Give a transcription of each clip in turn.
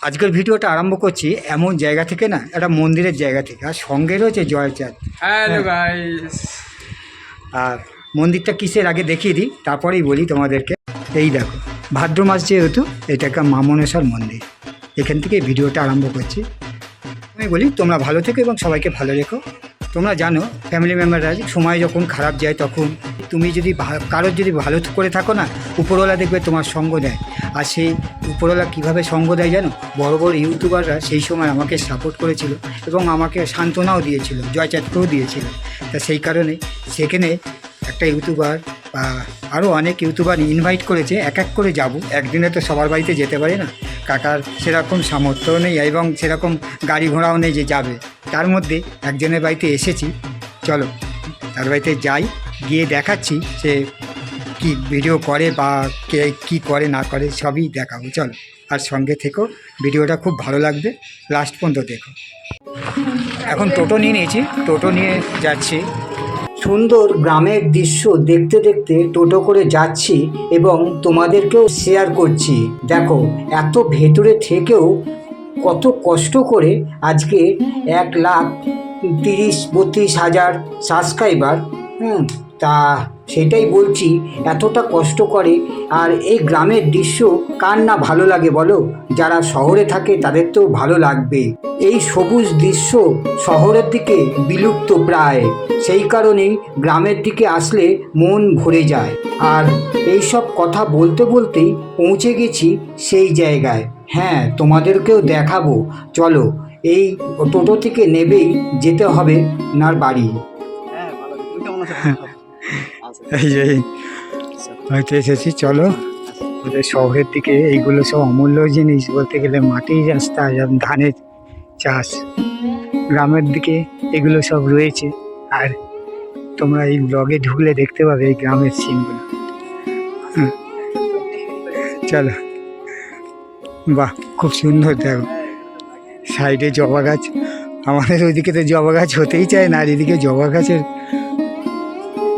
আজকের ভিডিওটা আরম্ভ করছি এমন জায়গা থেকে না, একটা মন্দিরের জায়গা থেকে, আর সঙ্গে রয়েছে জয়চাঁদ। Hello guys. আর মন্দিরটা কিসের আগে দেখিয়ে দিই, তারপরেই বলি তোমাদেরকে। এই দেখো, ভাদ্র মাস যেহেতু, এটা একটা মা মনসার মন্দির। এখান থেকে ভিডিওটা আরম্ভ করছি। আমি বলি তোমরা ভালো থেকো এবং সবাইকে ভালো রেখো। তোমরা জানো ফ্যামিলি মেম্বাররা সময় যখন খারাপ যায়, তখন তুমি যদি কারোর যদি ভালো করে থাকো না, উপরওয়ালা দেখবে তোমার সঙ্গ দেয়। আর সেই উপরওয়ালা কীভাবে সঙ্গ দেয় জানো? বড় বড় ইউটিউবাররা সেই সময় আমাকে সাপোর্ট করেছিল এবং আমাকে সান্ত্বনাও দিয়েছিল, জয়চাঁদকেও দিয়েছিল। তা সেই কারণে সেখানে একটা ইউটিউবার বা আরও অনেক ইউটিউবার ইনভাইট করেছে, এক এক করে যাব। একদিনে তো সবার বাড়িতে যেতে পারি না, কাকার সেরকম সামর্থ্য নেই এবং সেরকম গাড়ি ঘোড়াও নেই যে যাবে। তার মধ্যে একজনের বাড়িতে এসেছি, চলো তার বাড়িতে যাই, গিয়ে দেখাচ্ছি সে কি ভিডিও করে বা কে কী করে না করে সবই দেখাবো। চলো, আর সঙ্গে থেকো, ভিডিওটা খুব ভালো লাগবে, লাস্ট পর্যন্ত দেখো। এখন টোটো নিয়ে নিয়েছি, টোটো নিয়ে যাচ্ছি। সুন্দর গ্রামের দৃশ্য দেখতে দেখতে টোটো করে যাচ্ছি এবং তোমাদেরকেও শেয়ার করছি। দেখো, এত ভেতরে থেকেও কত কষ্ট করে আজকে 1,30,32,000 সাবস্ক্রাইবার। তা সেটাই বলছি, এতটা কষ্ট করে। আর এই গ্রামের দৃশ্য কার না ভালো লাগে বলো? যারা শহরে থাকে তাদের তো ভালো লাগবে। এই সবুজ দৃশ্য শহরের দিকে বিলুপ্ত প্রায়, সেই কারণেই গ্রামের দিকে আসলে মন ভরে যায়। আর এই সব কথা বলতে বলতেই পৌঁছে গেছি সেই জায়গায়। হ্যাঁ, তোমাদেরকেও দেখাবো। চলো, এই টোটো থেকে নেবেই যেতে হবে ওনার বাড়ি। এই যে হয়তো এসেছি, চলো ওদের শহরের দিকে। এইগুলো সব অমূল্য জিনিস বলতে গেলে, মাটির রাস্তা, যেমন ধানের চাষ। গ্রামের দিকে এগুলো সব রয়েছে। আর তোমরা এই ব্লগে ঢুকলে দেখতে পাবে এই গ্রামের সিনগুলো। চলো, বাহ, খুব সুন্দর। দেখো সাইডে জবা গাছ, আমাদের ওইদিকে তো জবা গাছ হতেই চায় না, আর এদিকে জবা গাছের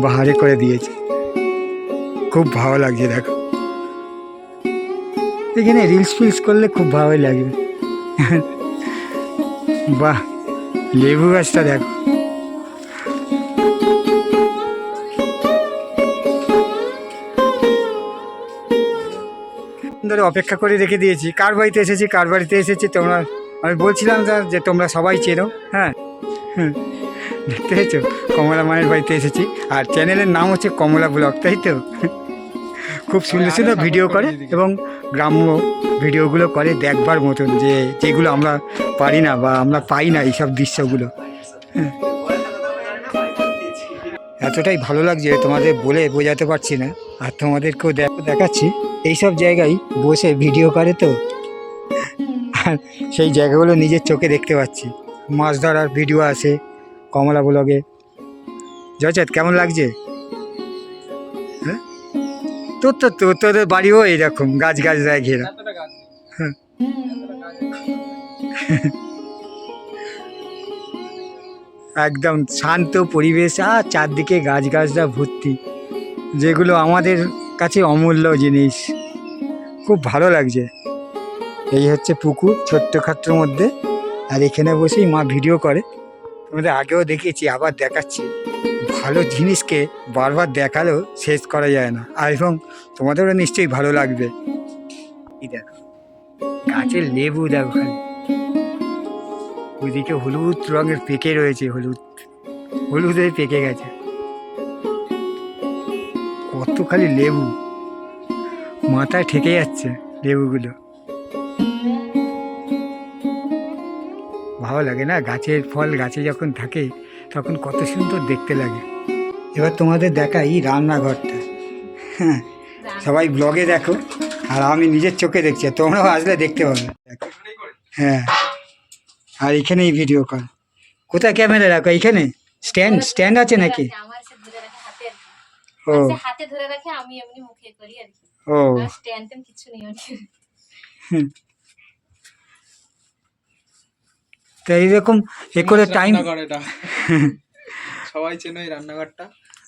বাহারে করে দিয়েছে, খুব ভালো লাগছে। দেখো এখানে রিলস ফিলস করলে খুব ভালোই লাগবে। বাহ, লেবু গাছটা দেখো। ধরে অপেক্ষা করে রেখে দিয়েছি। কার বাড়িতে এসেছি, কার বাড়িতে এসেছি তোমরা, আমি বলছিলাম যে তোমরা সবাই চেনো। হ্যাঁ, দেখতে পেয়েছো, কমলা মায়ের বাড়িতে এসেছি। আর চ্যানেলের নাম হচ্ছে কমলা ব্লগ, তাই তো? খুব সুন্দর সুন্দর ভিডিও করে এবং গ্রাম্য ভিডিওগুলো করে, দেখবার মতন, যেগুলো আমরা পারি না বা আমরা পাই না এইসব দৃশ্যগুলো। এতটাই ভালো লাগছে তোমাদের বলে বোঝাতে পারছি না। আর তোমাদেরকেও দেখাচ্ছি, এইসব জায়গায় বসে ভিডিও করে তো, আর সেই জায়গাগুলো নিজের চোখে দেখতে পাচ্ছি। মাছ ধরার ভিডিও আছে কমলা ব্লগে। জয়চাঁদ, কেমন লাগছে? হ্যাঁ, তোদের বাড়িও এইরকম গাছ গাছরায় ঘেরা। হ্যাঁ, একদম শান্ত পরিবেশ, আর চারদিকে গাছ গাছরা ভর্তি, যেগুলো আমাদের কাছে অমূল্য জিনিস। খুব ভালো লাগছে। এই হচ্ছে পুকুর, ছোট্টখাট্টোর মধ্যে, আর এখানে বসেই মা ভিডিও করে। তোমাদের আগেও দেখিয়েছি, আবার দেখাচ্ছি। ভালো জিনিসকে বারবার দেখালেও শেষ করা যায় না, আর এবং তোমাদেরও নিশ্চয়ই ভালো লাগবে। এই দেখো গাছের লেবু, দেখো খালি ওইদিকে হলুদ রঙের পেকে রয়েছে, হলুদ হয়ে পেকে গেছে। কত খালি লেবু, মাথায় ঠেকে যাচ্ছে লেবুগুলো। ভালো লাগে না? গাছের ফল গাছে যখন থাকে তখন কত সুন্দর দেখতে লাগে। এবার তোমাদের দেখাই রান্নাঘরটা। হ্যাঁ, সবাই ব্লগে দেখো, আর আমি নিজের চোখে দেখছি, তোমরাও আসলে দেখতে পাবে। হ্যাঁ, আর এখানেই ভিডিও কল। কোথায় ক্যামেরা রাখো? এইখানে স্ট্যান্ড আছে নাকি? ও, হাতে ধরে রাখে, আমি এমনি মুখে করি আর কি। ও, স্ট্যান্ড কিছু নেই আর কি। তো এইরকম এ করে টাইম। সবাই চেনো এই রান্নাঘরটা।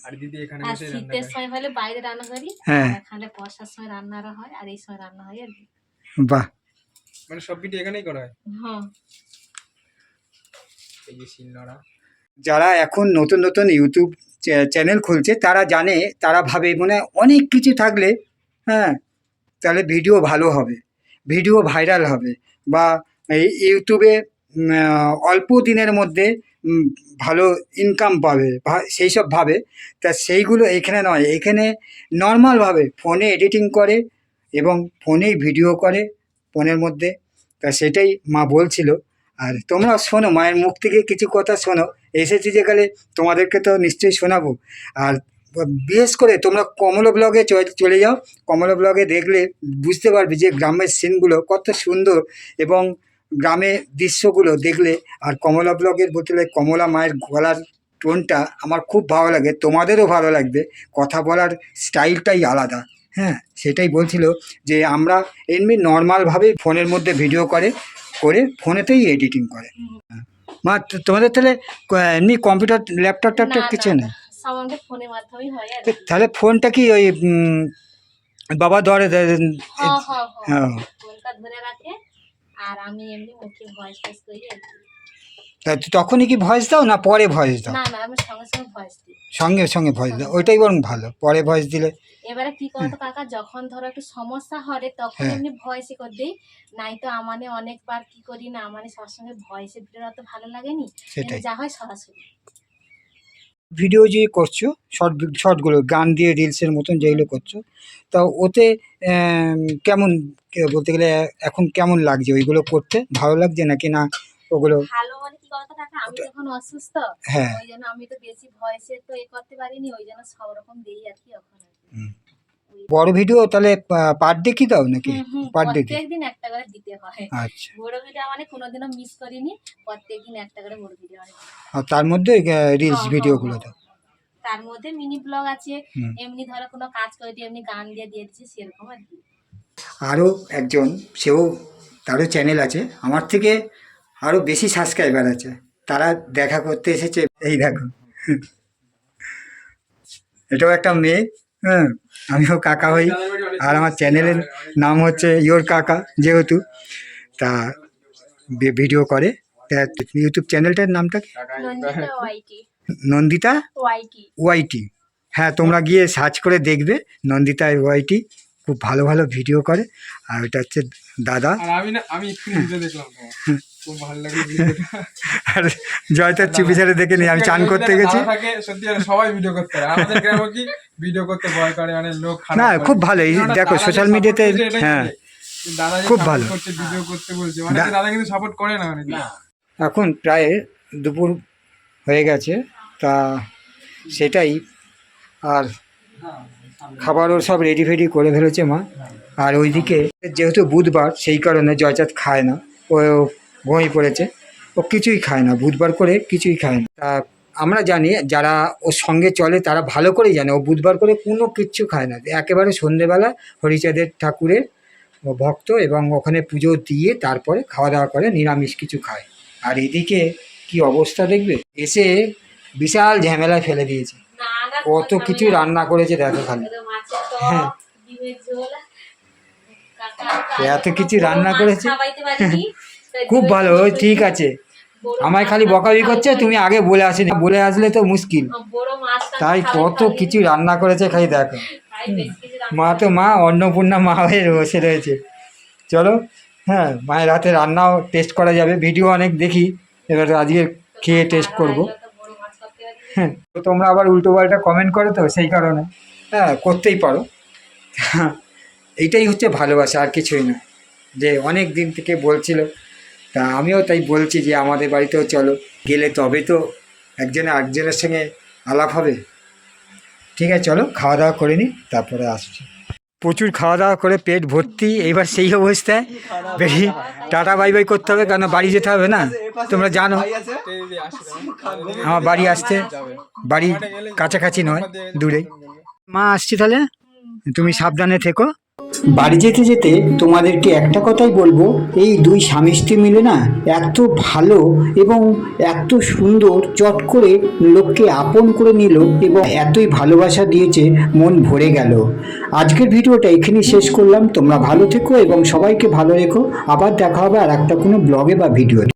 আর দিদি এখানে বসে রান্না শীতের করে। সময় হলে বাইরে রান্না করি, হ্যাঁ, এখানে বর্ষার সময় রান্নারও হয়, আর এই সময় রান্না হয় আর কি। বাহ, মানে সব ভিডিও এখানেই করা হয়। হ্যাঁ এই যে শিলনোড়া। যারা এখন নতুন নতুন ইউটিউব চ্যানেল খুলছে তারা জানে, তারা ভাবে মানে অনেক কিছু থাকলে হ্যাঁ তাহলে ভিডিও ভালো হবে, ভিডিও ভাইরাল হবে, বা এই ইউটিউবে অল্প দিনের মধ্যে ভালো ইনকাম পাবে সেই সব ভাবে। তা সেইগুলো এখানে নয়, এখানে নর্মালভাবে ফোনে এডিটিং করে এবং ফোনেই ভিডিও করে ফোনের মধ্যে। তা সেটাই মা বলছিল। আর তোমরা শোনো, মায়ের মুখ থেকে কিছু কথা শোনো, এসেছি যেখানে তোমাদেরকে তো নিশ্চয়ই শোনাবো। আর বিশেষ করে তোমরা কমলা ব্লগে চলে যাও, কমলা ব্লগে দেখলে বুঝতে পারবে যে গ্রামের সিনগুলো কত সুন্দর, এবং গ্রামের দৃশ্যগুলো দেখলে। আর কমলা ব্লগের বলতে কমলা মায়ের গলার টোনটা আমার খুব ভালো লাগে, তোমাদেরও ভালো লাগবে, কথা বলার স্টাইলটাই আলাদা। হ্যাঁ সেটাই বলছিল যে আমরা এমনি নর্মালভাবে ফোনের মধ্যে ভিডিও করে ফোনেতেই এডিটিং করে। মা তোমাদের তাহলে এমনি কম্পিউটার ল্যাপটপ ট্যাপটপ কিছু নেই? সব আমাদের ফোনের মাধ্যমেই হয় আর তাহলে ফোনটা কি ওই বাবা ধরে হ্যাঁ হ্যাঁ হ্যাঁ হ্যাঁ। ফোনটা ধরে রাখে আর আমি এমনি মুখে ভয়েস করি আর কি। তা তখনই কি ভয়েস দাও না পরে ভয়েস দাও? না আমি সঙ্গে সঙ্গে ভয়েস দিই। সঙ্গে সঙ্গে ভয়েস দাও, ওইটাই বরং ভালো, পরে ভয়েস দিলে। এবারে কি করতো কাকা, যখন ধরো একটু সমস্যা হয় তখন হ্যাঁ। এমনি ভয়েসে করে দিই, নাই তো আমানে অনেকবার কি করি না, আমানে সবসময় ভয়েসে ভিডিও অত ভালো লাগেনি, সেটাই যা হয় সরাসরি। ভিডিও যে করছো শর্টগুলো গান দিয়ে রিলসের মতন যেগুলো করছো, তা ওতে কেমন বলতে গেলে এখন কেমন লাগছে ওইগুলো করতে? ভালো লাগছে নাকি না ওগুলো? ভালো মানে কি করতো কাকা, আমি যখন অসুস্থ হ্যাঁ। ওই জন্য আমি তো বেশি ভয়েসে তো করতে পারিনি, ওই জন্য সব রকম দিই আর কি এখন আর কি। বড় ভিডিও তাহলে পার ডে কি দাও নাকি? Per day? প্রত্যেকদিন একটা করে দিতে হয়। আচ্ছা। বড় ভিডিও মানে কোনোদিনও মিস করিনি, প্রত্যেকদিন একটা করে বড় ভিডিও হয়। আর তার মধ্যে রিলস ভিডিওগুলো দাও? তার মধ্যে মিনি ব্লগ আছে, হুম। এমনি ধরো কোনো কাজ করে দিয়ে এমনি গান দিয়ে দিয়েছি সেরকম আর কি। আরও একজন, সেও তারও চ্যানেল আছে, আমার থেকে আরও বেশি সাবস্ক্রাইবার আছে, তারা দেখা করতে এসেছে। এই দেখো এটাও একটা মেয়ে, হ্যাঁ আমিও কাকা হই, আর আমার চ্যানেলের নাম হচ্ছে ইয়োর কাকা, যেহেতু তা ভিডিও করে। তা ইউটিউব চ্যানেলটার নামটা কি? নন্দিতা ওয়াইটি। নন্দিতা ওয়াইটি। ওয়াইটি। হ্যাঁ তোমরা গিয়ে সার্চ করে দেখবে নন্দিতা ওয়াইটি, খুব ভালো ভালো ভিডিও করে। আর ওটা হচ্ছে দাদা। আর আমি এক্ষুনি ভিডিও দেখলাম, খুব ভালো লাগে ভিডিওটা। আর জয়তার চুপি ছেড়ে দেখে নি, আমি চান করতে গেছি। সত্যি সবাই ভিডিও করতে পারে, আমাদের গ্রামে কি ভিডিও করতে ভয় করে, মানে লোক না খুব ভালো, এই দেখো সোশ্যাল মিডিয়াতে। হ্যাঁ দাদা খুব ভালো করছে, ভিডিও করতে বলছে, মানে দাদা কিন্তু সাপোর্ট করে না অনেক। এখন প্রায় দুপুর হয়ে গেছে, তা সেটাই। আর খাবারও সব রেডি ফেডি করে ফেলেছে মা। আর ওইদিকে যেহেতু বুধবার সেই কারণে জয়চাঁদ খায় না, ও ঘুমিয়ে পড়েছে, ও কিছুই খায় না বুধবার করে, কিছুই খায় না। তা আমরা জানি যারা ওর সঙ্গে চলে তারা ভালো করেই জানে ও বুধবার করে কোনো কিচ্ছু খায় না, একেবারে সন্ধেবেলা হরিচাঁদের ঠাকুরের ভক্ত, এবং ওখানে পুজো দিয়ে তারপরে খাওয়া দাওয়া করে, নিরামিষ কিছু খায়। আর এদিকে কি অবস্থা দেখবে, এসে বিশাল ঝামেলায় ফেলে দিয়েছে, কত কিছু রান্না করেছে দেখো খালি। হ্যাঁ এত কিছু রান্না করেছে, খুব ভালো, ওই ঠিক আছে। আমায় খালি বকাবি করছে, তুমি আগে বলে আসিনি, বলে আসলে তো মুশকিল। তাই কত কিছু রান্না করেছে খালি দেখো। মা তো মা অন্নপূর্ণা মা হয়ে বসে রয়েছে। চলো হ্যাঁ মায়ের হাতে রান্নাও টেস্ট করা যাবে, ভিডিও অনেক দেখি, এবার আজকে খেয়ে টেস্ট করবো। হ্যাঁ তোমরা আবার উল্টো পাল্টা কমেন্ট করো তো, সেই কারণে হ্যাঁ করতেই পারো। এইটাই হচ্ছে ভালোবাসা, আর কিছুই না। যে অনেক দিন থেকে বলছিল, তা আমিও তাই বলছি যে আমাদের বাড়িতেও চলো, গেলে তবে তো একজনে আরেকজনের সঙ্গে আলাপ হবে। ঠিক আছে চলো খাওয়া দাওয়া করে নিই, তারপরে আসছি। প্রচুর খাওয়া দাওয়া করে পেট ভর্তি, এইবার সেই অবস্থায় বেশি টাটা বাই বাই করতে হবে, কেন বাড়ি যেতে হবে না, তোমরা জানো আমার বাড়ি আসতে, বাড়ি কাছাকাছি নয় দূরে। মা আসছি তাহলে, তুমি সাবধানে থেকো। বাড়ি যেতে যেতে তোমাদেরকে একটা কথাই বলবো, এই দুই স্বামী স্ত্রী মিলে না এত ভালো এবং এত সুন্দর চট করে লোককে আপন করে নিল এবং এতই ভালোবাসা দিয়েছে, মন ভরে গেল। আজকের ভিডিওটা এখানেই শেষ করলাম। তোমরা ভালো থেকো এবং সবাইকে ভালো রেখো। আবার দেখা হবে আর একটা কোনো ব্লগে বা ভিডিও।